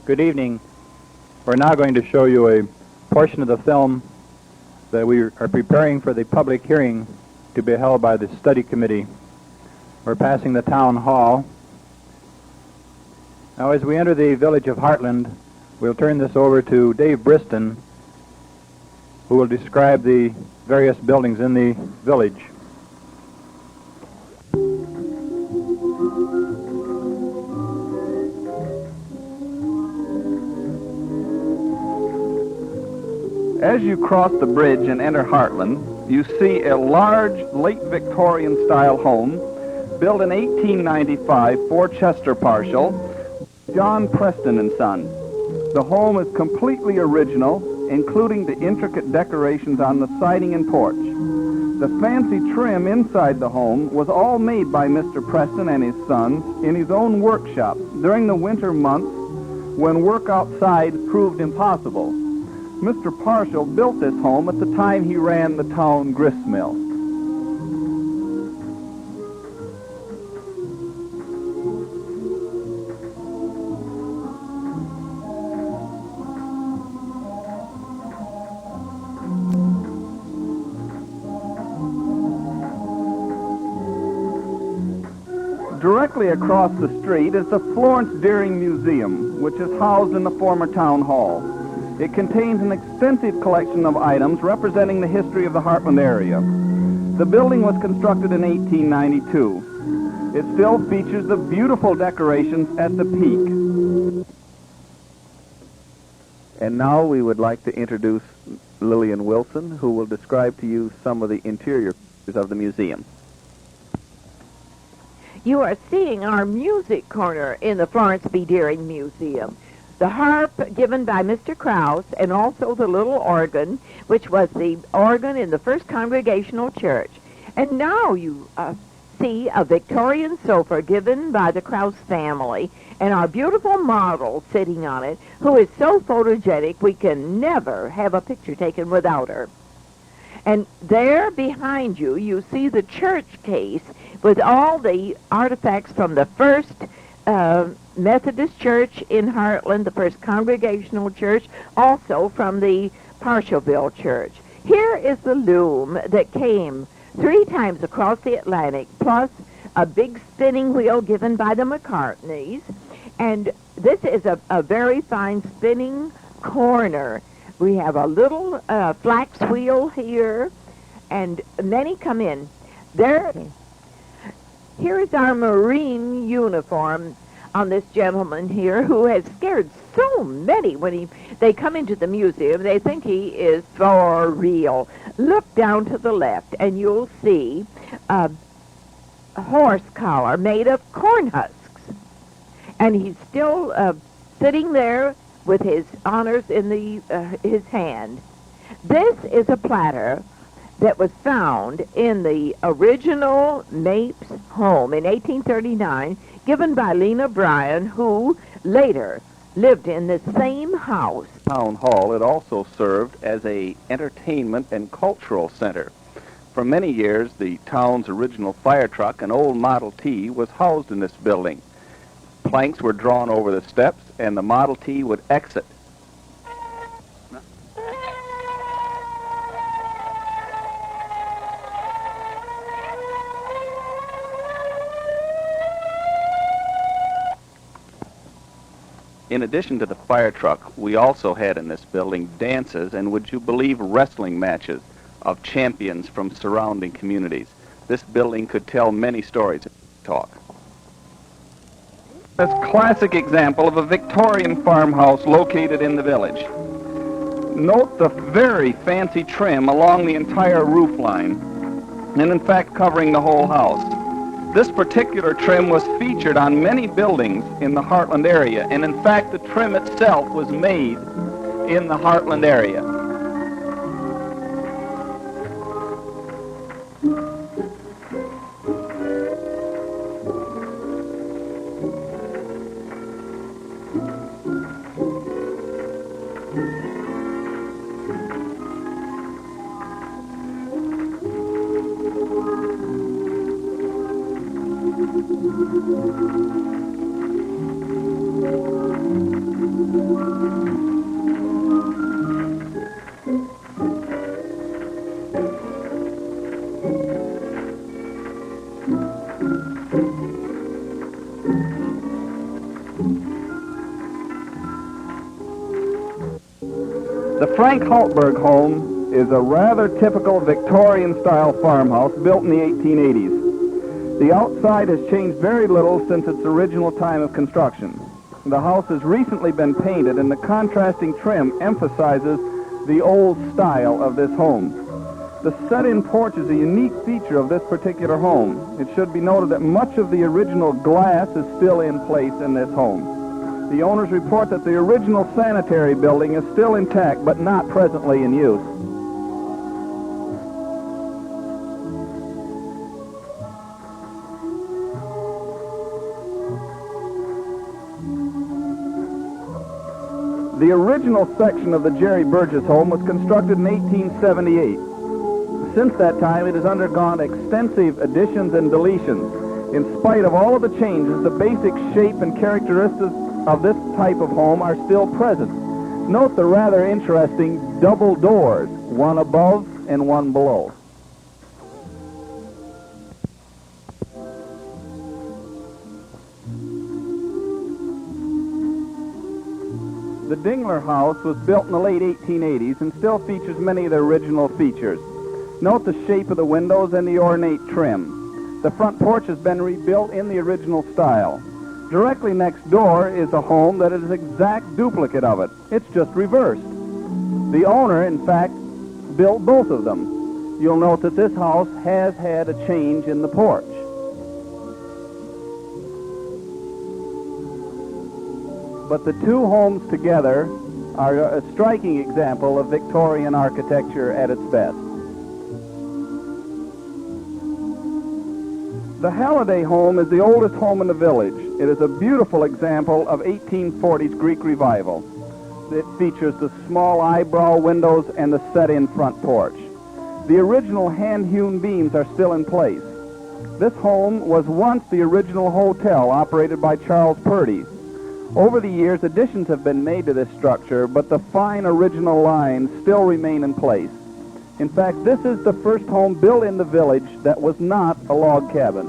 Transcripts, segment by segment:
Good evening. We're now going to show you a portion of the film that we are preparing for the public hearing to be held by the study committee. We're passing the town hall. Now, as we enter the village of Hartland, we'll turn this over to Dave Briston, who will describe the various buildings in the village. As you cross the bridge and enter Hartland, you see a large late Victorian-style home built in 1895 for Chester Partial, John Preston and Son. The home is completely original, including the intricate decorations on the siding and porch. The fancy trim inside the home was all made by Mr. Preston and his sons in his own workshop during the winter months when work outside proved impossible. Mr. Partial built this home at the time he ran the town grist mill. Directly across the street is the Florence Deering Museum, which is housed in the former town hall. It contains an extensive collection of items representing the history of the Hartland area. The building was constructed in 1892. It still features the beautiful decorations at the peak. And now we would like to introduce Lillian Wilson, who will describe to you some of the interior features of the museum. You are seeing our music corner in the Florence B. Deering Museum. The harp given by Mr. Krause, and also the little organ, which was the organ in the First Congregational Church. And now you see a Victorian sofa given by the Krause family, and our beautiful model sitting on it, who is so photogenic we can never have a picture taken without her. And there behind you, you see the church case with all the artifacts from the first Methodist Church in Hartland, the First Congregational Church, also from the Partialville Church. Here is the loom that came 3 times across the Atlantic, plus a big spinning wheel given by the McCartneys. And this is a very fine spinning corner. We have a little flax wheel here, and many come in. Here is our Marine uniform on this gentleman here, who has scared so many when they come into the museum. They think he is for real. Look down to the left, and you'll see a horse collar made of corn husks. And he's still sitting there with his honors in his hand. This is a platter that was found in the original Mapes home in 1839, given by Lena Bryan, who later lived in the same house. Town hall, it also served as an entertainment and cultural center. For many years, the town's original fire truck, an old Model T, was housed in this building. Planks were drawn over the steps, and the Model T would exit. In addition to the fire truck, we also had in this building dances and, would you believe, wrestling matches of champions from surrounding communities. This building could tell many stories. Talk. This classic example of a Victorian farmhouse located in the village. Note the very fancy trim along the entire roof line, and in fact covering the whole house. This particular trim was featured on many buildings in the Hartland area, and in fact the trim itself was made in the Hartland area. Frank Haltberg home is a rather typical Victorian-style farmhouse built in the 1880s. The outside has changed very little since its original time of construction. The house has recently been painted, and the contrasting trim emphasizes the old style of this home. The set-in porch is a unique feature of this particular home. It should be noted that much of the original glass is still in place in this home. The owners report that the original sanitary building is still intact but not presently in use. The original section of the Jerry Burgess home was constructed in 1878. Since that time, it has undergone extensive additions and deletions. In spite of all of the changes, the basic shape and characteristics of this type of home are still present. Note the rather interesting double doors, one above and one below. The Dingler house was built in the late 1880s and still features many of the original features. Note the shape of the windows and the ornate trim. The front porch has been rebuilt in the original style. Directly next door is a home that is an exact duplicate of it. It's just reversed. The owner, in fact, built both of them. You'll note that this house has had a change in the porch. But the two homes together are a striking example of Victorian architecture at its best. The Halliday home is the oldest home in the village. It is a beautiful example of 1840s Greek revival. It features the small eyebrow windows and the set-in front porch. The original hand-hewn beams are still in place. This home was once the original hotel operated by Charles Purdy. Over the years, additions have been made to this structure, but the fine original lines still remain in place. In fact, this is the first home built in the village that was not a log cabin.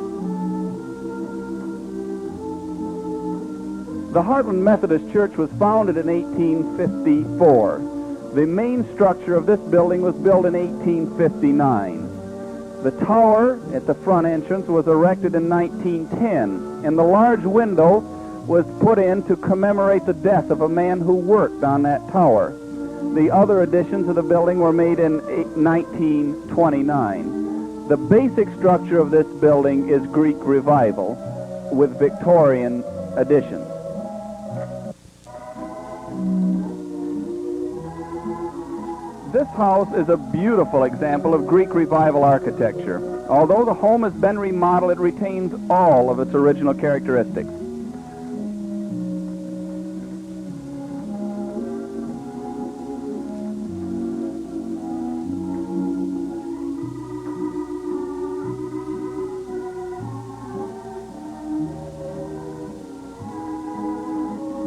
The Hartland Methodist Church was founded in 1854. The main structure of this building was built in 1859. The tower at the front entrance was erected in 1910, and the large window was put in to commemorate the death of a man who worked on that tower. The other additions to the building were made in 1929. The basic structure of this building is Greek revival with Victorian additions. This house is a beautiful example of Greek revival architecture. Although the home has been remodeled, it retains all of its original characteristics.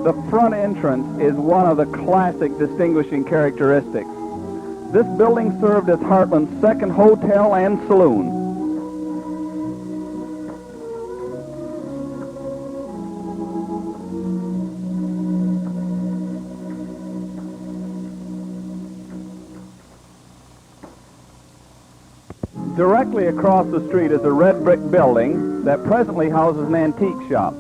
The front entrance is one of the classic distinguishing characteristics. This building served as Hartland's second hotel and saloon. Directly across the street is a red brick building that presently houses an antique shop.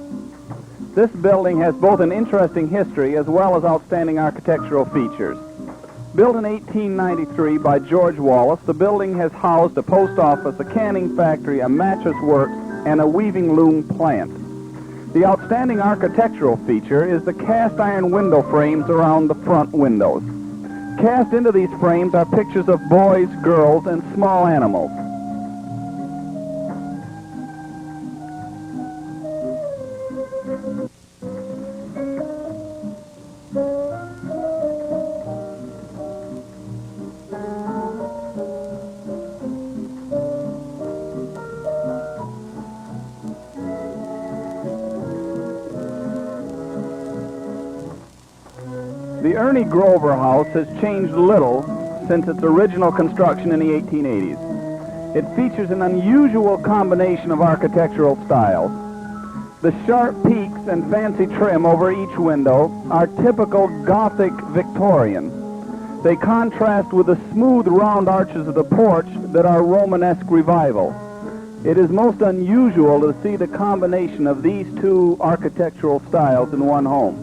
This building has both an interesting history as well as outstanding architectural features. Built in 1893 by George Wallace, the building has housed a post office, a canning factory, a mattress works, and a weaving loom plant. The outstanding architectural feature is the cast iron window frames around the front windows. Cast into these frames are pictures of boys, girls, and small animals. The Ernie Grover House has changed little since its original construction in the 1880s. It features an unusual combination of architectural styles. The sharp peaks and fancy trim over each window are typical Gothic Victorian. They contrast with the smooth round arches of the porch that are Romanesque revival. It is most unusual to see the combination of these two architectural styles in one home.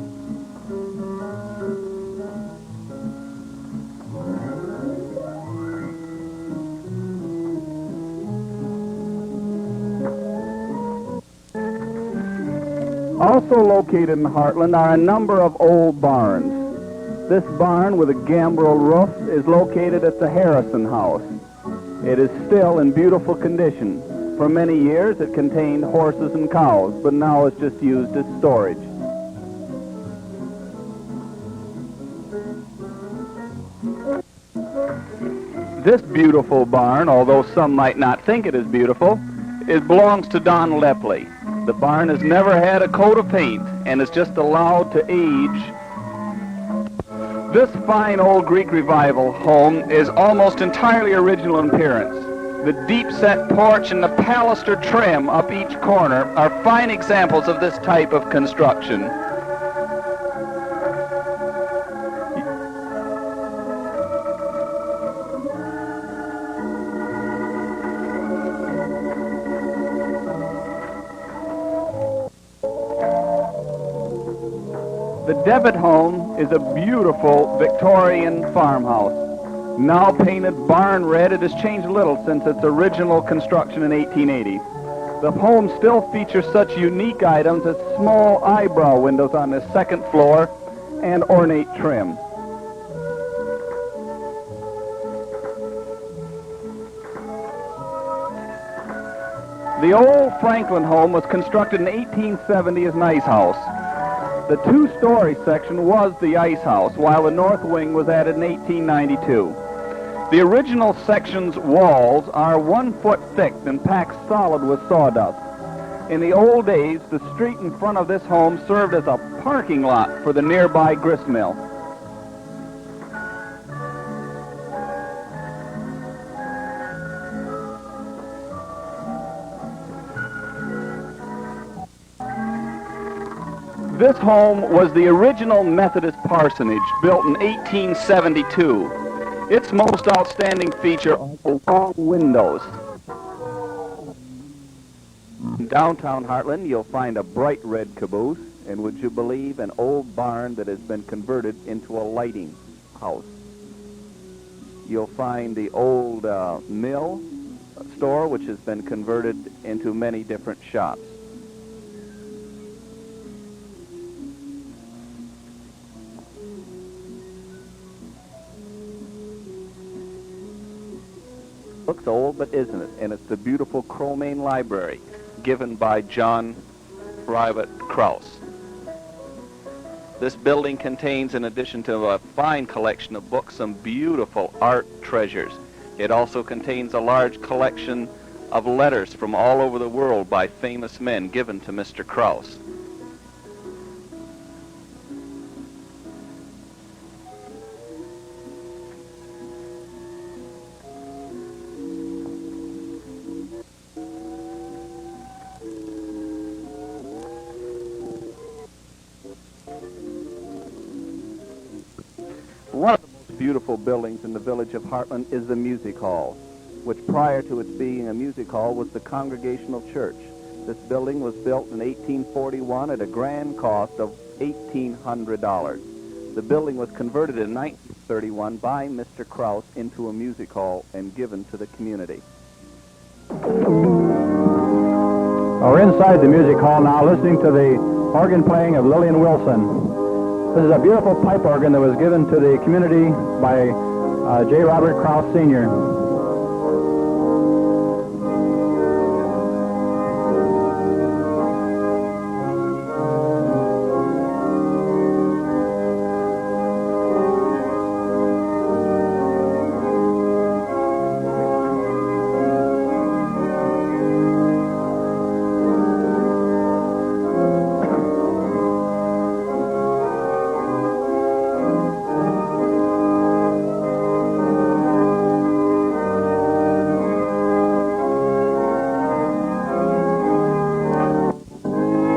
Also located in Hartland are a number of old barns. This barn with a gambrel roof is located at the Harrison House. It is still in beautiful condition. For many years it contained horses and cows, but now it's just used as storage. This beautiful barn, although some might not think it is beautiful, belongs to Don Lepley. The barn has never had a coat of paint and is just allowed to age. This fine old Greek Revival home is almost entirely original in appearance. The deep-set porch and the paluster trim up each corner are fine examples of this type of construction. The Devitt home is a beautiful Victorian farmhouse. Now painted barn red, it has changed little since its original construction in 1880. The home still features such unique items as small eyebrow windows on the second floor and ornate trim. The old Franklin home was constructed in 1870 as an ice house. The two-story section was the ice house, while the north wing was added in 1892. The original section's walls are 1 foot thick and packed solid with sawdust. In the old days, the street in front of this home served as a parking lot for the nearby grist mill. This home was the original Methodist parsonage, built in 1872. Its most outstanding feature are the long windows. In downtown Hartland, you'll find a bright red caboose, and would you believe, an old barn that has been converted into a lighting house. You'll find the old mill store, which has been converted into many different shops. Looks old, but isn't it? And it's the beautiful Cromain Library, given by John Private Krause. This building contains, in addition to a fine collection of books, some beautiful art treasures. It also contains a large collection of letters from all over the world by famous men given to Mr. Krause. One of the most beautiful buildings in the village of Hartland is the Music Hall, which prior to its being a music hall was the Congregational Church. This building was built in 1841 at a grand cost of $1,800. The building was converted in 1931 by Mr. Krause into a music hall and given to the community. Well, we're inside the music hall now, listening to the organ playing of Lillian Wilson. This is a beautiful pipe organ that was given to the community by J. Robert Krause Sr.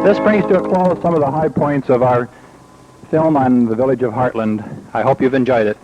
This brings to a close some of the high points of our film on the village of Hartland. I hope you've enjoyed it.